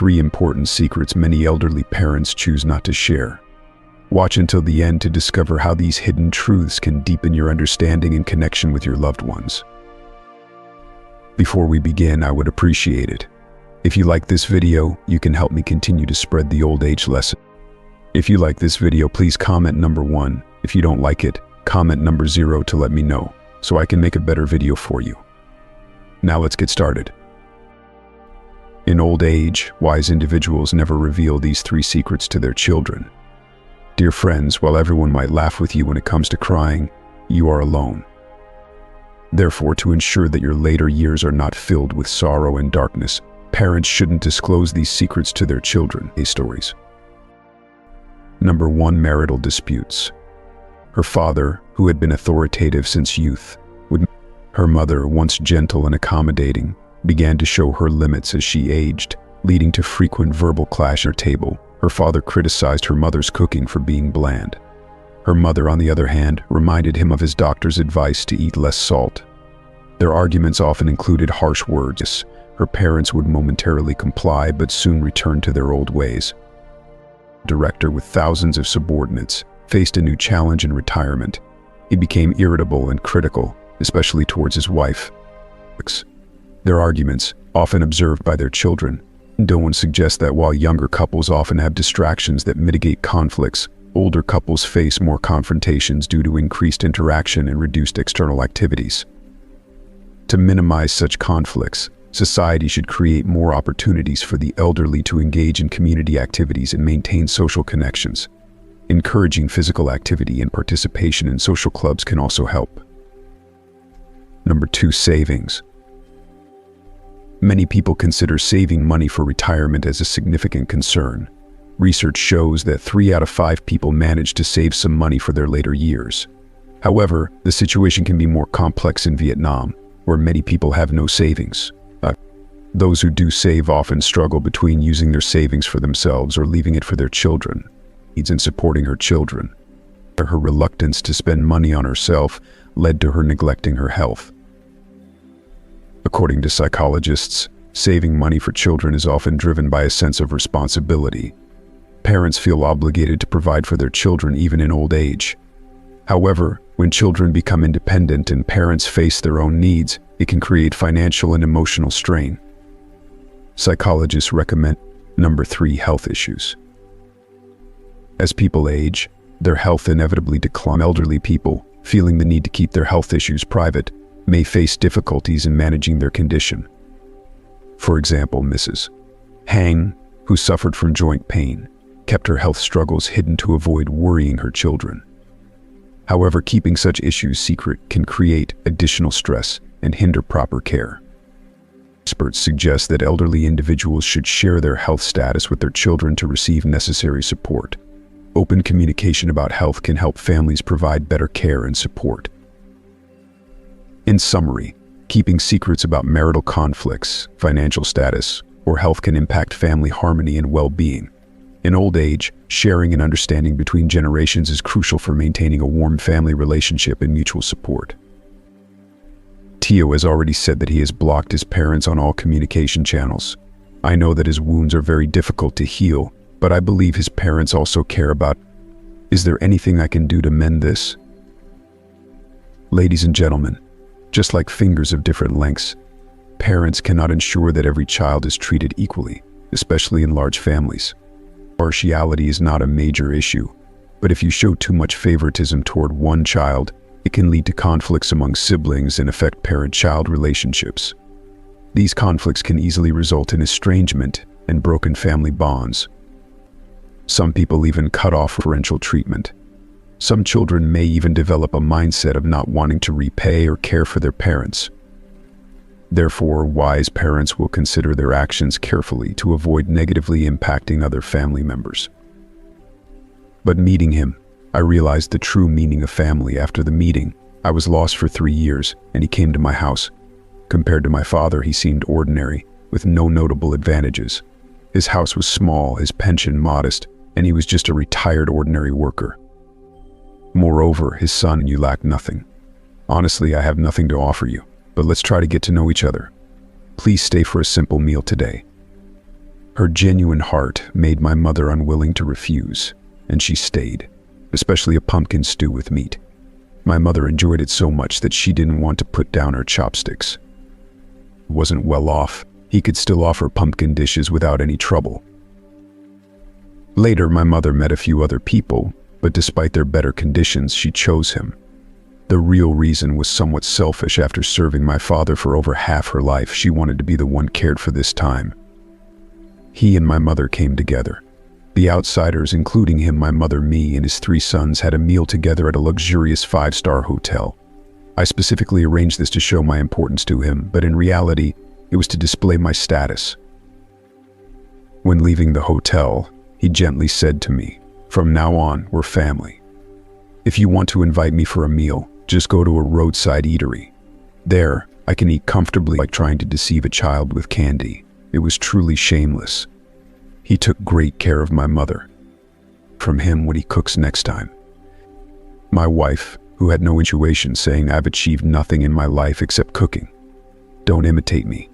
3 important secrets many elderly parents choose not to share. Watch until the end to discover how these hidden truths can deepen your understanding and connection with your loved ones. Before we begin, I would appreciate it if you like this video. You can help me continue to spread the old age lesson. If you like this video, please comment number 1. If you don't like it, comment number 0 to let me know, so I can make a better video for you. Now let's get started. In old age, wise individuals never reveal these 3 secrets to their children. Dear friends, while everyone might laugh with you when it comes to crying, you are alone. Therefore, to ensure that your later years are not filled with sorrow and darkness, parents shouldn't disclose these secrets to their children. Stories. Number 1. Marital disputes. Her father, who had been authoritative since youth, her mother, once gentle and accommodating, began to show her limits as she aged, leading to frequent verbal clash at her table. Her father criticized her mother's cooking for being bland. Her mother, on the other hand, reminded him of his doctor's advice to eat less salt. Their arguments often included harsh words. Her parents would momentarily comply but soon return to their old ways. The director, with thousands of subordinates, faced a new challenge in retirement. He became irritable and critical, especially towards his wife. Their arguments, often observed by their children, don't suggest that while younger couples often have distractions that mitigate conflicts, older couples face more confrontations due to increased interaction and reduced external activities. To minimize such conflicts, society should create more opportunities for the elderly to engage in community activities and maintain social connections. Encouraging physical activity and participation in social clubs can also help. Number 2. Savings. Many people consider saving money for retirement as a significant concern. Research shows that 3 out of 5 people manage to save some money for their later years. However, the situation can be more complex in Vietnam, where many people have no savings. Those who do save often struggle between using their savings for themselves or leaving it for their children. Needs in supporting her children. Her reluctance to spend money on herself led to her neglecting her health. According to psychologists, saving money for children is often driven by a sense of responsibility. Parents feel obligated to provide for their children even in old age. However, when children become independent and parents face their own needs, it can create financial and emotional strain. Psychologists recommend. Number 3. Health issues. As people age, their health inevitably declines. Elderly people, feeling the need to keep their health issues private, may face difficulties in managing their condition. For example, Mrs. Hang, who suffered from joint pain, kept her health struggles hidden to avoid worrying her children. However, keeping such issues secret can create additional stress and hinder proper care. Experts suggest that elderly individuals should share their health status with their children to receive necessary support. Open communication about health can help families provide better care and support. In summary, keeping secrets about marital conflicts, financial status, or health can impact family harmony and well-being. In old age, sharing and understanding between generations is crucial for maintaining a warm family relationship and mutual support. Tio has already said that he has blocked his parents on all communication channels. I know that his wounds are very difficult to heal, but I believe his parents also care about. Is there anything I can do to mend this? Ladies and gentlemen, just like fingers of different lengths, parents cannot ensure that every child is treated equally, especially in large families. Partiality is not a major issue, but if you show too much favoritism toward one child, it can lead to conflicts among siblings and affect parent-child relationships. These conflicts can easily result in estrangement and broken family bonds. Some people even cut off preferential treatment. Some children may even develop a mindset of not wanting to repay or care for their parents. Therefore, wise parents will consider their actions carefully to avoid negatively impacting other family members. But meeting him, I realized the true meaning of family. After the meeting, I was lost for 3 years, and he came to my house. Compared to my father, he seemed ordinary, with no notable advantages. His house was small, his pension modest, and he was just a retired ordinary worker. Moreover, his son and you lack nothing. Honestly, I have nothing to offer you, but let's try to get to know each other. Please stay for a simple meal today. Her genuine heart made my mother unwilling to refuse, and she stayed, especially a pumpkin stew with meat. My mother enjoyed it so much that she didn't want to put down her chopsticks. Wasn't well off, he could still offer pumpkin dishes without any trouble. Later, my mother met a few other people, but despite their better conditions, she chose him. The real reason was somewhat selfish. After serving my father for over half her life, she wanted to be the one cared for this time. He and my mother came together. The outsiders, including him, my mother, me, and his 3 sons, had a meal together at a luxurious 5-star hotel. I specifically arranged this to show my importance to him, but in reality, it was to display my status. When leaving the hotel, he gently said to me, "From now on, we're family. If you want to invite me for a meal, just go to a roadside eatery. There, I can eat comfortably." Like trying to deceive a child with candy. It was truly shameless. He took great care of my mother. From him what he cooks next time. My wife, who had no intuition, saying, "I've achieved nothing in my life except cooking. Don't imitate me.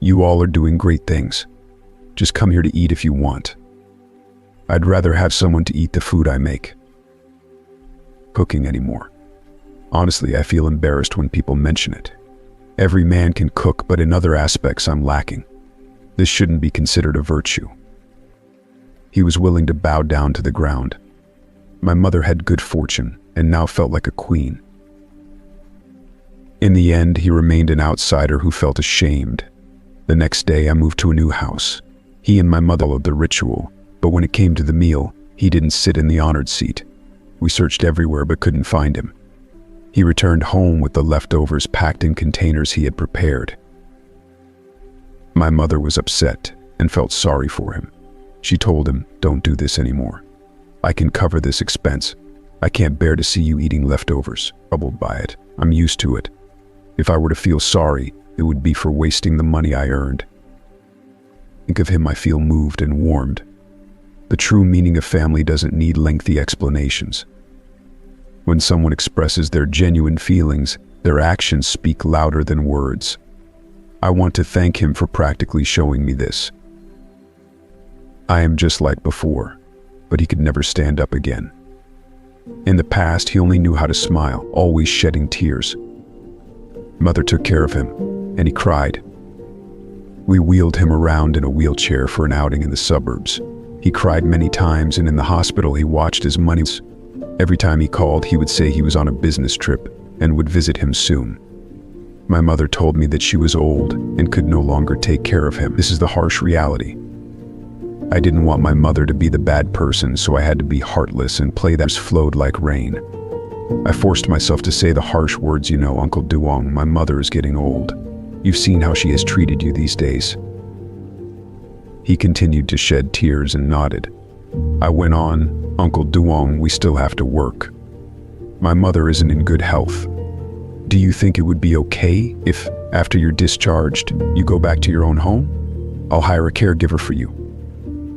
You all are doing great things. Just come here to eat if you want. I'd rather have someone to eat the food I make." Cooking anymore. Honestly, I feel embarrassed when people mention it. Every man can cook, but in other aspects I'm lacking. This shouldn't be considered a virtue. He was willing to bow down to the ground. My mother had good fortune and now felt like a queen. In the end, he remained an outsider who felt ashamed. The next day, I moved to a new house. He and my mother followed the ritual, but when it came to the meal, he didn't sit in the honored seat. We searched everywhere but couldn't find him. He returned home with the leftovers packed in containers he had prepared. My mother was upset and felt sorry for him. She told him, "Don't do this anymore. I can cover this expense. I can't bear to see you eating leftovers." Troubled by it, I'm used to it. If I were to feel sorry, it would be for wasting the money I earned. Think of him, I feel moved and warmed. The true meaning of family doesn't need lengthy explanations. When someone expresses their genuine feelings, their actions speak louder than words. I want to thank him for practically showing me this. I am just like before, but he could never stand up again. In the past, he only knew how to smile, always shedding tears. Mother took care of him, and he cried. We wheeled him around in a wheelchair for an outing in the suburbs. He cried many times, and in the hospital he watched his money. Every time he called, he would say he was on a business trip and would visit him soon. My mother told me that she was old and could no longer take care of him. This is the harsh reality. I didn't want my mother to be the bad person, so I had to be heartless and play that flowed like rain. I forced myself to say the harsh words, "You know, Uncle Duong, my mother is getting old. You've seen how she has treated you these days." He continued to shed tears and nodded. I went on, "Uncle Duong, we still have to work. My mother isn't in good health. Do you think it would be okay if, after you're discharged, you go back to your own home? I'll hire a caregiver for you.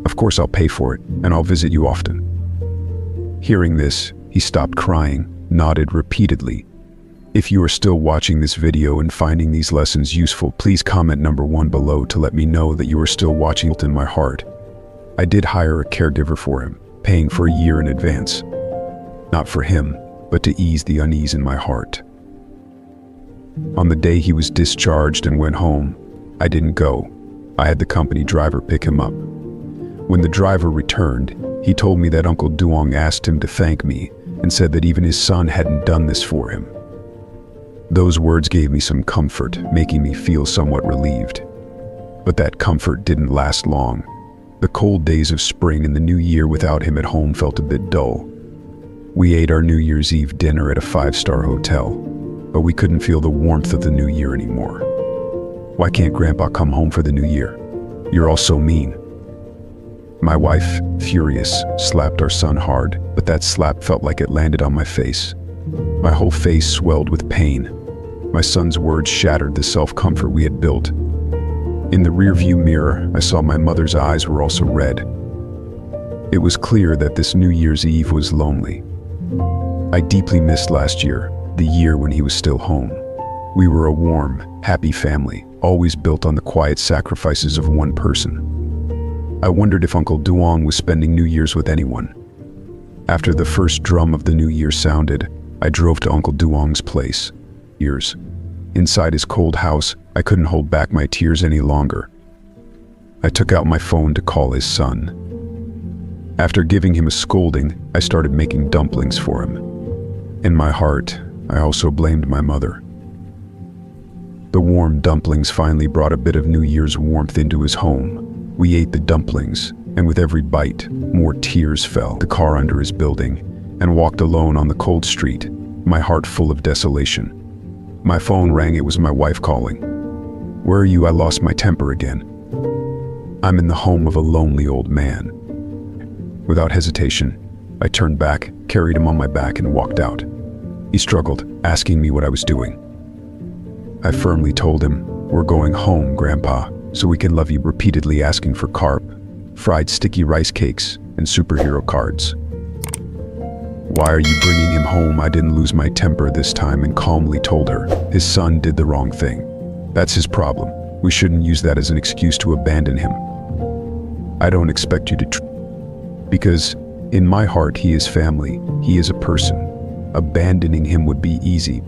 Of course I'll pay for it, and I'll visit you often." Hearing this, he stopped crying, nodded repeatedly. If you are still watching this video and finding these lessons useful, please comment number 1 below to let me know that you are still watching. In my heart, I did hire a caregiver for him, paying for a year in advance. Not for him, but to ease the unease in my heart. On the day he was discharged and went home, I didn't go. I had the company driver pick him up. When the driver returned, he told me that Uncle Duong asked him to thank me and said that even his son hadn't done this for him. Those words gave me some comfort, making me feel somewhat relieved. But that comfort didn't last long. The cold days of spring and the new year without him at home felt a bit dull. We ate our New Year's Eve dinner at a 5-star hotel, but we couldn't feel the warmth of the new year anymore. Why can't Grandpa come home for the new year? You're all so mean. My wife, furious, slapped our son hard, but that slap felt like it landed on my face. My whole face swelled with pain. My son's words shattered the self-comfort we had built. In the rearview mirror, I saw my mother's eyes were also red. It was clear that this New Year's Eve was lonely. I deeply missed last year, the year when he was still home. We were a warm, happy family, always built on the quiet sacrifices of one person. I wondered if Uncle Duong was spending New Year's with anyone. After the first drum of the New Year sounded, I drove to Uncle Duong's place. Inside his cold house, I couldn't hold back my tears any longer. I took out my phone to call his son. After giving him a scolding, I started making dumplings for him. In my heart, I also blamed my mother. The warm dumplings finally brought a bit of New Year's warmth into his home. We ate the dumplings, and with every bite, more tears fell. The car under his building, and walked alone on the cold street, my heart full of desolation. My phone rang. It was my wife calling. "Where are you? I lost my temper again." "I'm in the home of a lonely old man." Without hesitation, I turned back, carried him on my back, and walked out. He struggled, asking me what I was doing. I firmly told him, "We're going home, Grandpa, so we can love you," repeatedly asking for carp, fried sticky rice cakes, and superhero cards. "Why are you bringing him home?" I didn't lose my temper this time and calmly told her, "His son did the wrong thing. That's his problem. We shouldn't use that as an excuse to abandon him. I don't expect you to because in my heart he is family, he is a person. Abandoning him would be easy,